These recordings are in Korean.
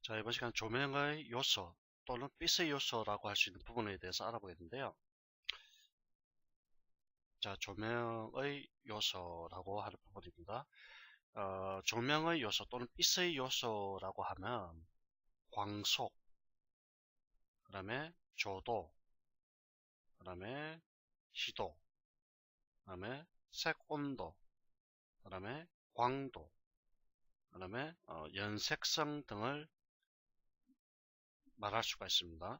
자, 이번 시간 조명의 요소 또는 빛의 요소라고 할 수 있는 부분에 대해서 알아보겠는데요. 자, 조명의 요소라고 하는 부분입니다. 조명의 요소 또는 빛의 요소라고 하면 광속, 그 다음에 조도, 그 다음에 시도, 그 다음에 색온도, 그 다음에 광도, 그 다음에 연색성 등을 말할 수가 있습니다.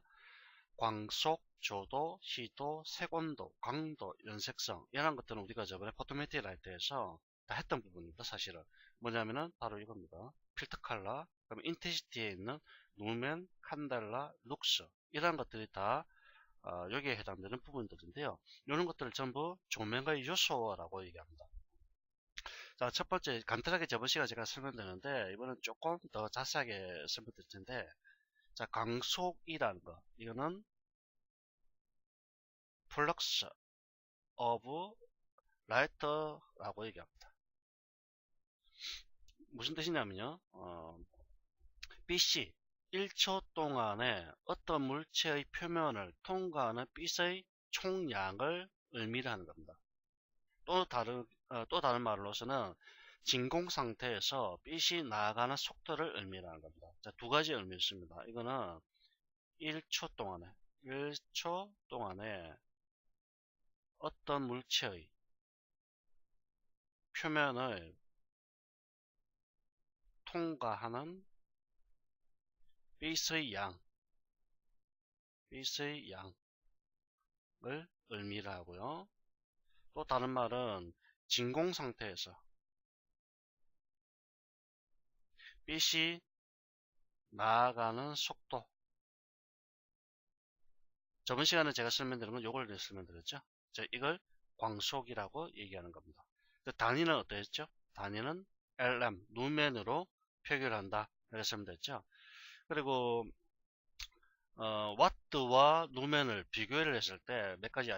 광속, 조도, 시도, 색온도, 광도, 연색성 이런 것들은 우리가 저번에 포토메트리 할 때에서 다 했던 부분입니다. 사실은 뭐냐면은 바로 이겁니다. 필터 컬러, 그럼 인텐시티에 있는 루멘, 칸델라, 룩스 이런 것들이 다 여기에 해당되는 부분들인데요. 이런 것들을 전부 조명의 요소라고 얘기합니다. 자, 첫 번째 간단하게 저번 시간에 제가 설명드렸는데 이번엔 조금 더 자세하게 설명드릴 텐데, 자, 광속이라는 거 이거는 플럭스 오브 라이터라고 얘기합니다. 무슨 뜻이냐면요, 빛이 1초 동안에 어떤 물체의 표면을 통과하는 빛의 총량을 의미하는 겁니다. 또 다른 말로서는 진공 상태에서 빛이 나아가는 속도를 의미하는 겁니다. 자, 두 가지 의미 있습니다. 이거는 1초 동안에 어떤 물체의 표면을 통과하는 빛의 양을 의미를 하고요. 또 다른 말은 진공 상태에서 빛이 나아가는 속도. 저번 시간에 제가 설명드린 건 이걸 설명드렸죠. 이걸 광속이라고 얘기하는 겁니다. 단위는 어떠했죠? 단위는 LM, 루멘으로 표기한다. 이렇게 설명드렸죠. 그리고 와트와 루멘을 비교를 했을 때 몇 가지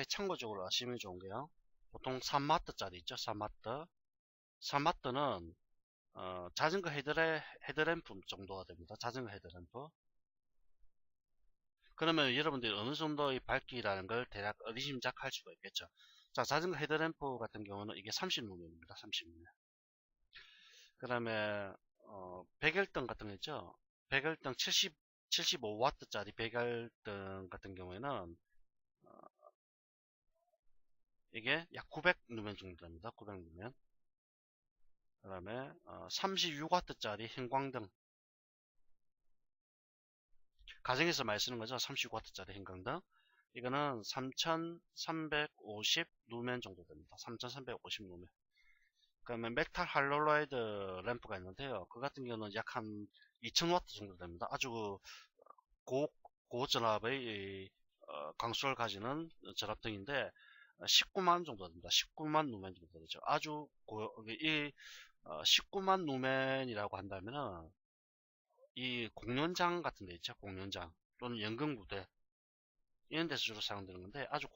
참고적으로 아시면 좋은 게요. 보통 3와트짜리 있죠. 3와트. 3와트는 자전거 헤드램프 정도가 됩니다. 자전거 헤드램프. 그러면 여러분들이 어느 정도의 밝기라는 걸 대략 어리짐작할 수가 있겠죠. 자, 자전거 헤드램프 같은 경우는 이게 30루멘입니다. 30루멘. 그 다음에 백열등 같은 거 있죠. 백열등 75와트짜리 백열등 같은 경우에는 이게 약 900루멘 정도 됩니다. 900루멘. 그 다음에 36와트짜리 형광등, 가정에서 많이 쓰는 거죠. 36와트짜리 형광등. 이거는 3350 루멘 정도 됩니다. 3350 루멘. 그러면 메탈 할로라이드 램프가 있는데요. 그 같은 경우는 약 한 2000와트 정도 됩니다. 아주 고전압의 강수를 가지는 전압등인데 19만 정도 됩니다. 19만 루멘 정도 되죠. 아주 이 19만 루멘이라고 한다면은 이 공연장 같은 데 있죠. 공연장 또는 연극무대 이런 데서 주로 사용되는 건데, 아주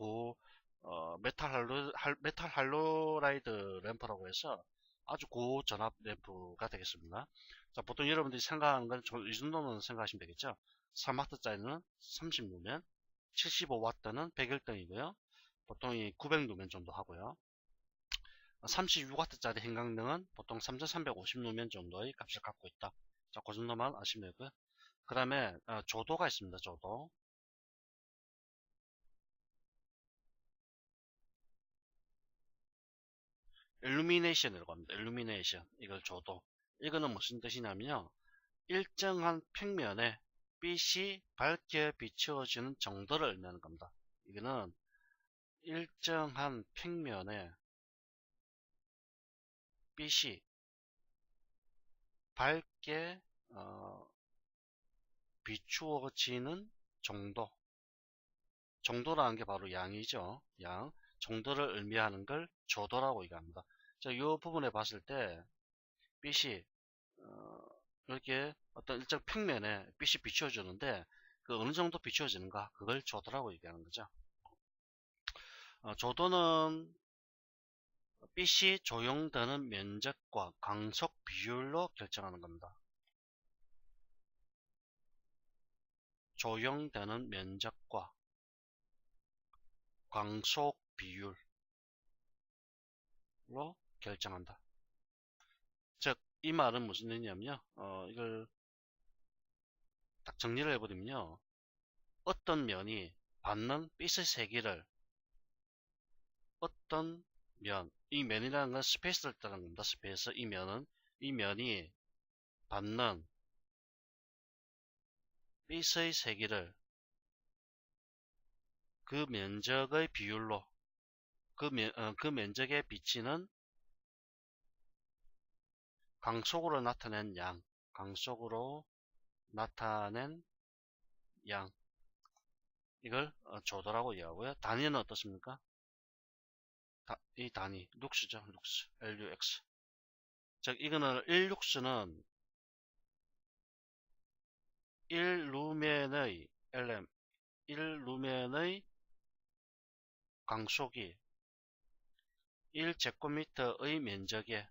메탈 할로라이드 램프라고 해서 아주 고전압 램프가 되겠습니다. 자, 보통 여러분들이 생각하는 건 이 정도는 생각하시면 되겠죠. 3W짜리는 30루멘, 75W는 100일등이고요. 보통 이 900루멘 정도 하고요. 36W짜리 형광등은 보통 3350루멘 정도의 값을 갖고 있다. 자, 그 정도만 아시면 되고요. 그 다음에 조도가 있습니다. 조도. 일루미네이션이라고 합니다. 일루미네이션. 이걸 줘도. 이거는 무슨 뜻이냐면요. 일정한 평면에 빛이 밝게 비추어지는 정도를 의미하는 겁니다. 이거는 일정한 평면에 빛이 밝게 비추어지는 정도. 정도라는 게 바로 양이죠. 양. 정도를 의미하는 걸 조도라고 얘기합니다. 자, 이 부분에 봤을 때 빛이 이렇게 어떤 일정 평면에 빛이 비추어지는데 그 어느 정도 비추어지는가 그걸 조도라고 얘기하는 거죠. 조도는 빛이 조용되는 면적과 광속 비율로 결정하는 겁니다. 조형되는 면적과 광속 비율로 결정한다. 즉, 이 말은 무슨 의미냐면요. 이걸 딱 정리를 해버리면요. 어떤 면이 받는 빛의 세기를 어떤 면, 이 면이라는 건 스페이스를 뜻하는 겁니다. 스페이스, 이 면이 받는 빛의 세기를 그 면적의 비율로 그 면적에 비치는 강속으로 나타낸 양, 강속으로 나타낸 양, 이걸 조도라고 이해하고요. 단위는 어떻습니까? 이 단위 룩스죠. 룩스, LUX. 즉 이거는 1룩스는 1루멘의 LM, 1루멘의 강속이 1제곱미터의 면적에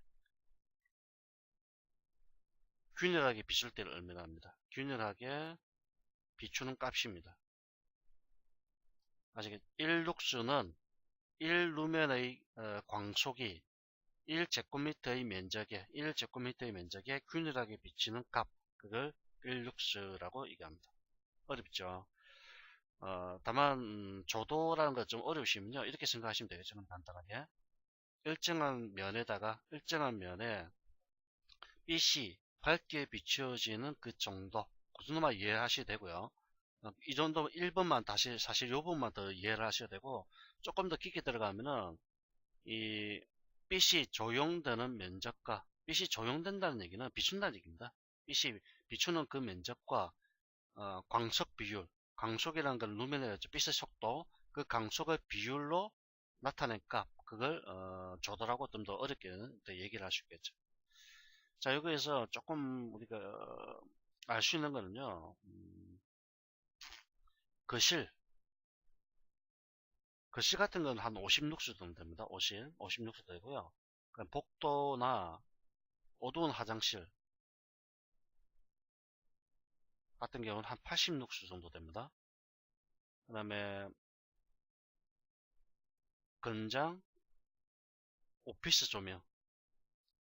균일하게 비출 때를 의미합니다. 균일하게 비추는 값입니다. 아시겠죠? 1룩스는 1루멘의 광속이 1제곱미터의 면적에 균일하게 비치는 값, 그걸 1룩스라고 얘기합니다. 어렵죠? 다만 조도라는 것 좀 어려우시면요, 이렇게 생각하시면 되겠죠. 간단하게 일정한 면에 빛이 밝게 비추어지는 그 정도만 이해하셔야 되고요. 이 정도 1번만 다시 사실 요 부분만 더 이해를 하셔야 되고, 조금 더 깊게 들어가면은 이 빛이 조용되는 면적과, 빛이 조용된다는 얘기는 비춘다는 얘기입니다. 빛이 비추는 그 면적과 광속 비율, 광속이라는 건 루미네였죠. 빛의 속도, 그 광속의 비율로 나타낸 값, 그걸 조도라고 좀 더 어렵게 더 얘기를 할 수 있겠죠. 자, 여기에서 조금 우리가 알 수 있는 거는요, 거실 같은 건 한 50룩스 정도 됩니다. 50룩스 되고요. 복도나 어두운 화장실 같은 경우는 한 80룩스 정도 됩니다. 그 다음에 건장, 오피스 조명,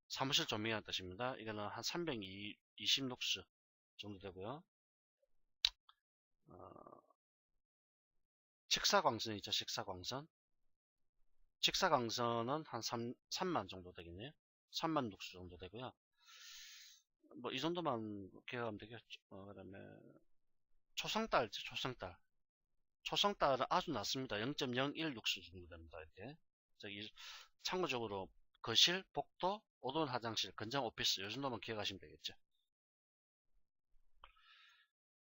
사무실 조명이라는 뜻입니다. 이거는 한 320룩스 정도 되고요. 직사광선 있죠. 직사광선은 한 3만 정도 되겠네요. 3만 룩스 정도 되고요. 뭐 이 정도만 기억하면 되겠죠. 그 다음에 초성달 있죠. 초성달은 아주 낮습니다. 0.01 룩스 정도 됩니다. 이렇게. 참고적으로 거실, 복도, 어두운 화장실, 건장 오피스, 이 정도만 기억하시면 되겠죠.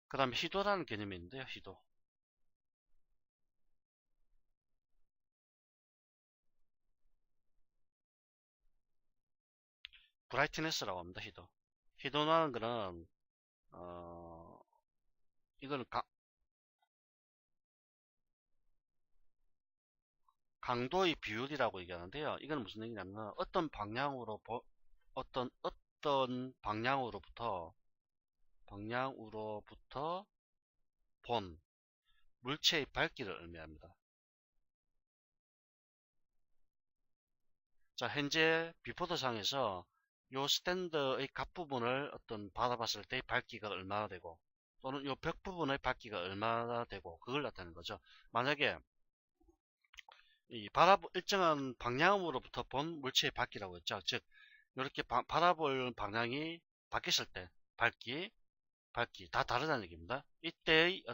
그 다음에 희도라는 개념이 있는데요. 희도. 브라이트네스라고 합니다. 희도라는 거는 이거는 강도의 비율이라고 얘기하는데요. 이건 무슨 얘기냐면 어떤 방향으로부터 본 물체의 밝기를 의미합니다. 자, 현재 비포도상에서 요 스탠드의 각 부분을 바라봤을 때 밝기가 얼마나 되고, 또는 요 벽 부분의 밝기가 얼마나 되고, 그걸 나타내는 거죠. 만약에 일정한 방향으로부터 본 물체의 밝기라고 했죠. 즉, 이렇게 바라볼 방향이 바뀌었을 때 밝기 다 다르다는 얘기입니다. 이때의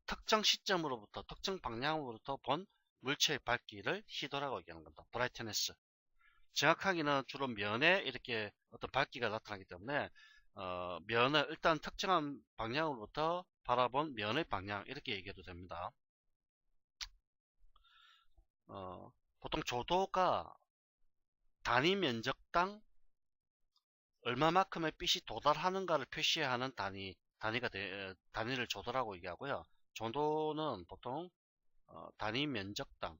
특정 시점으로부터 특정 방향으로부터 본 물체의 밝기를 희도라고 얘기하는 겁니다. 브라이트네스. 정확하게는 주로 면에 이렇게 밝기가 나타나기 때문에 면을 일단 특정한 방향으로부터 바라본 면의 방향, 이렇게 얘기해도 됩니다. 보통 조도가 단위 면적당 얼마만큼의 빛이 도달하는가를 표시하는 단위를 조도라고 얘기하고요. 조도는 보통 단위 면적당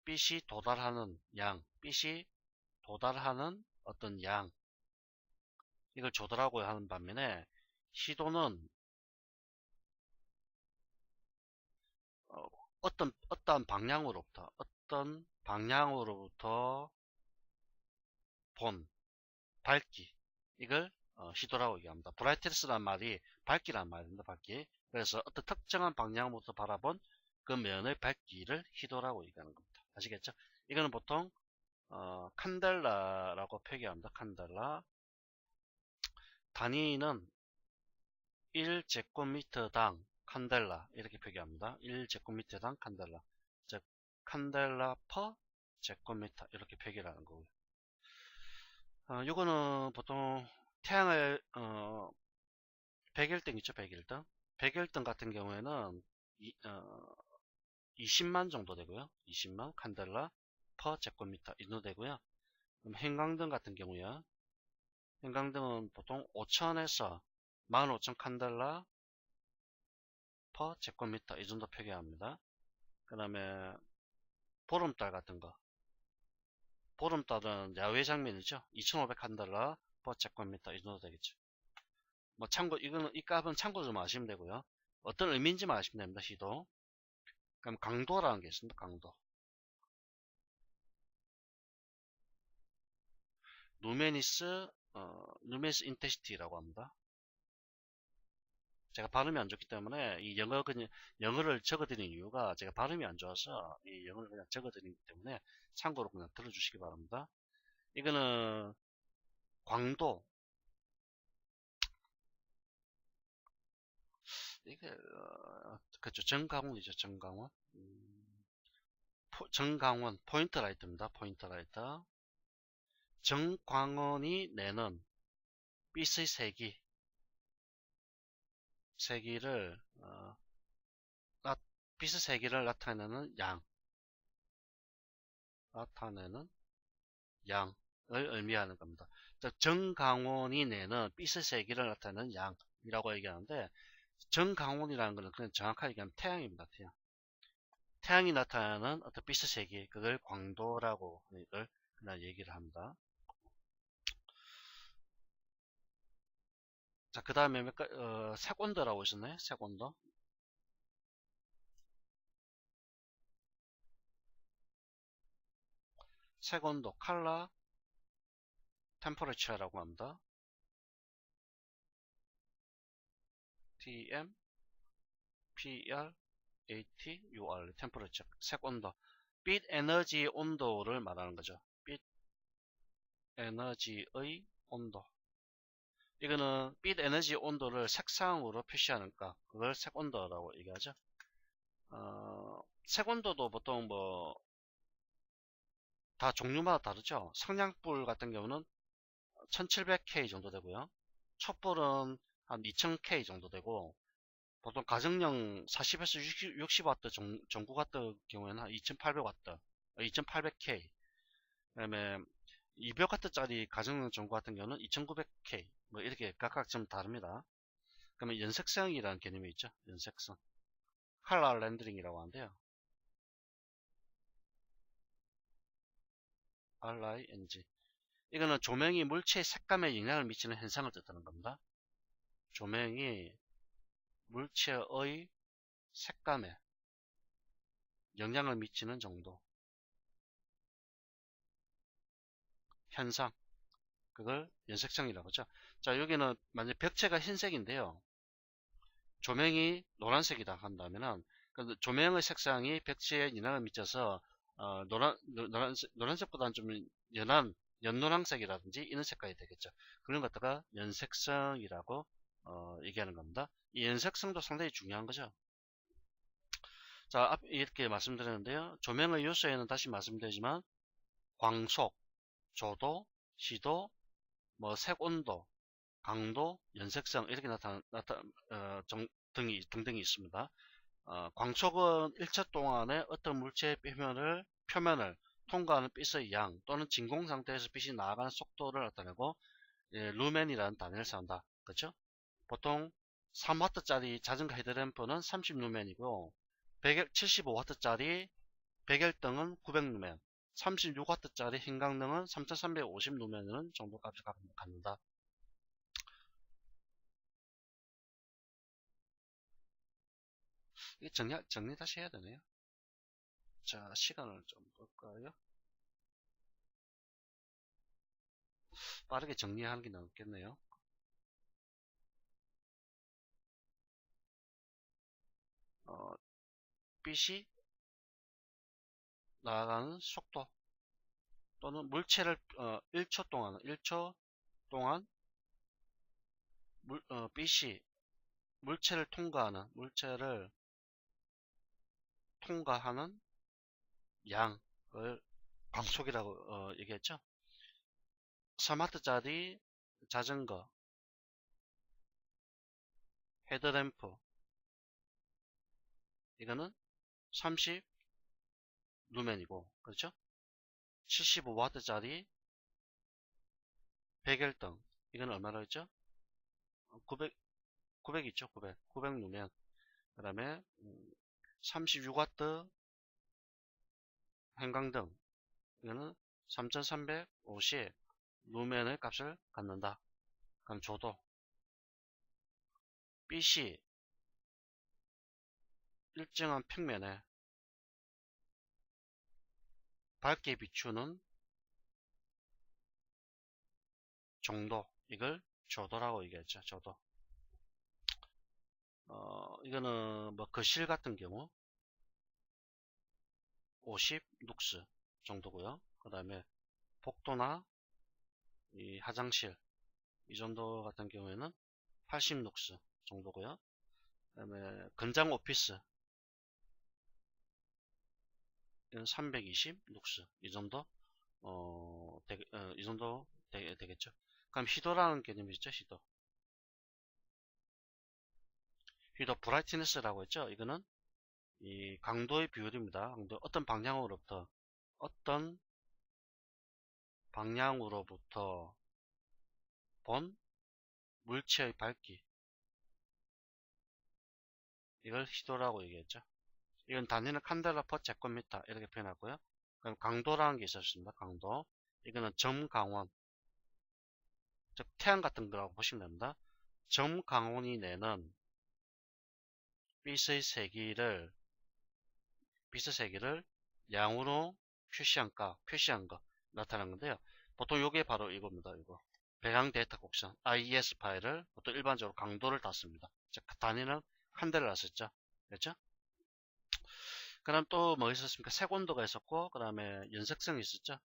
빛이 도달하는 양, 이걸 조절하고 하는 반면에 시도는 어떤 방향으로부터 본 밝기, 이걸 시도라고 얘기합니다. 브라이트리스라는 말이 밝기란 말입니다. 밝기. 그래서 어떤 특정한 방향으로부터 바라본 그 면의 밝기를 희도라고 얘기하는 겁니다. 아시겠죠? 이거는 보통 칸델라라고 표기합니다. 칸델라. 단위는 1제곱미터당 칸델라 이렇게 표기합니다. 1제곱미터당 칸델라. 즉 칸델라 퍼 제곱미터 이렇게 표기를 하는 거고요. 요거는 보통 태양을 100일등 있죠. 100일등. 100일등 같은 경우에는 20만 정도 되고요. 20만 칸델라 퍼 제곱미터 이 정도 되고요. 그럼 형광등 같은 경우요. 형광등은 보통 5,000에서 15,000 칸델라 퍼 제곱미터 이 정도 표기합니다. 그 다음에 보름달 같은 거. 보름달은 야외 장면이죠. 2,500 칸델라 퍼 제곱미터 이 정도 되겠죠. 뭐 참고 이거는 이 값은 참고 좀 아시면 되고요. 어떤 의미인지만 아시면 됩니다. 시도. 그럼 강도라는 게 있습니다. 강도. 루메니스 인텐시티라고 합니다. 제가 발음이 안 좋기 때문에 이 영어를 적어드린 이유가 제가 발음이 안 좋아서 이 영어를 그냥 적어드리기 때문에 참고로 그냥 들어주시기 바랍니다. 이거는 광도. 이게 그렇죠. 정강원이죠. 정강원. 정강원 포인트 라이트입니다. 포인트 라이트. 정광원이 내는 빛의 세기를 빛의 세기를 나타내는 양을 의미하는 겁니다. 정강원이 내는 빛의 세기를 나타내는 양이라고 얘기하는데, 정강원이라는 것은 그냥 정확하게 얘기하면 태양입니다. 태양이 나타내는 어떤 빛의 세기, 그걸 광도라고 그냥 얘기를 합니다. 자, 그 다음에 색온도라고 하셨나요? 색온도. 색온도, 컬러 템퍼레처라고 합니다. TM, PR, AT, UR, 템퍼레처, 색온도. 빛 에너지 온도를 말하는 거죠. 빛 에너지의 온도. 이거는 빛 에너지 온도를 색상으로 표시하니까 그걸 색온도라고 얘기하죠. 색온도도 보통 다 종류마다 다르죠. 성냥불 같은 경우는 1700K 정도 되고요. 촛불은 한 2000K 정도 되고, 보통 가정용 40에서 60W 전구 같은 경우에는 한 2800W, 2800K. 그다음에 200W짜리 가정용 전구 같은 경우는 2900K. 뭐 이렇게 각각 좀 다릅니다. 그러면 연색성이라는 개념이 있죠. 연색성. 컬러 렌더링이라고 하는데요. RING. 이거는 조명이 물체의 색감에 영향을 미치는 현상을 뜻하는 겁니다. 조명이 물체의 색감에 영향을 미치는 정도. 현상. 그걸 연색성이라고 하죠. 자, 여기는 만약 벽체가 흰색인데요. 조명이 노란색이다 한다면은 조명의 색상이 벽체에 영향을 미쳐서 노란색보다는 좀 연노란색이라든지 이런 색깔이 되겠죠. 그런 것 갖다가 연색성이라고 얘기하는 겁니다. 이 연색성도 상당히 중요한 거죠. 자, 이렇게 말씀드렸는데요. 조명의 요소에는 다시 말씀드리지만 광속, 조도, 시도, 색온도, 강도, 연색성 이렇게 등등이 있습니다. 광속은 일차 동안에 어떤 물체의 표면을 통과하는 빛의 양 또는 진공 상태에서 빛이 나아가는 속도를 나타내고, 루멘이라는 단위를 사용한다. 그렇죠? 보통 3W짜리 자전거 헤드램프는 30루멘이고 75W짜리 백열등은 900루멘, 36W짜리 형광등은 3350루멘 정도 값을 갖는다. 이게 정리 다시 해야 되네요. 자, 시간을 좀 볼까요? 빠르게 정리하는 게 낫겠네요. 빛이 나아가는 속도 또는 물체를 1초 동안 빛이 물체를 통과하는 양을 광속이라고 얘기했죠. 스마트짜리 자전거, 헤드램프, 이거는 30 루멘이고, 그렇죠? 75W짜리 백열등, 이건 얼마나 했죠? 900 있죠? 900 루멘. 그 다음에 36W 형광등, 이거는 3350 루멘의 값을 갖는다. 그럼 줘도 빛이 일정한 평면에 밝게 비추는 정도, 이걸 조도라고 얘기했죠. 조도. 이거는 뭐 거실 같은 경우 50 룩스 정도고요. 그 다음에 복도나 이 화장실 이 정도 같은 경우에는 80 룩스 정도고요. 그 다음에 건장 오피스 이건 320 룩스 이 정도 이 정도 되겠죠. 그럼 희도라는 개념이 있죠. 희도 브라이트니스라고 했죠. 이거는 이 강도의 비율입니다. 어떤 방향으로부터 본 물체의 밝기, 이걸 희도라고 얘기했죠. 이건 단위는 칸델라 퍼 제곱미터 이렇게 표현하고요. 그럼 강도라는 게 있었습니다. 강도. 이거는 점강원, 즉 태양 같은 거라고 보시면 됩니다. 점강원이 내는 빛의 세기를 양으로 표시한 거 나타난 건데요. 보통 이게 바로 이겁니다. 이거 배경 데이터 곡선 IES 파일을 보통 일반적으로 강도를 닫습니다. 즉 단위는 칸델라 썼죠. 그렇죠? 그럼 또 뭐 있었습니까? 색온도가 있었고, 그 다음에 연색성이 있었죠.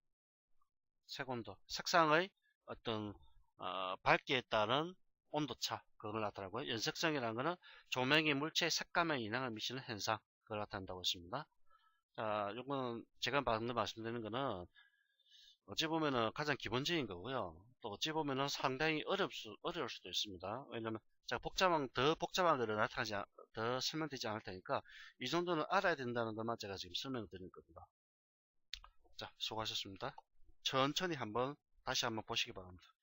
색온도, 색상의 어떤 밝기에 따른 온도차, 그걸 나타나고요. 연색성이라는 것은 조명이 물체의 색감에 영향을 미치는 현상, 그걸 나타낸다고 했습니다. 자, 요거는 제가 방금 말씀드리는 거는 어찌 보면은 가장 기본적인 거고요. 또 어찌 보면은 상당히 어려울 수도 있습니다. 왜냐면 제가 더 복잡한 거를 더 설명드리지 않을 테니까 이 정도는 알아야 된다는 것만 제가 지금 설명드리는 겁니다. 자, 수고하셨습니다. 천천히 다시 한번 보시기 바랍니다.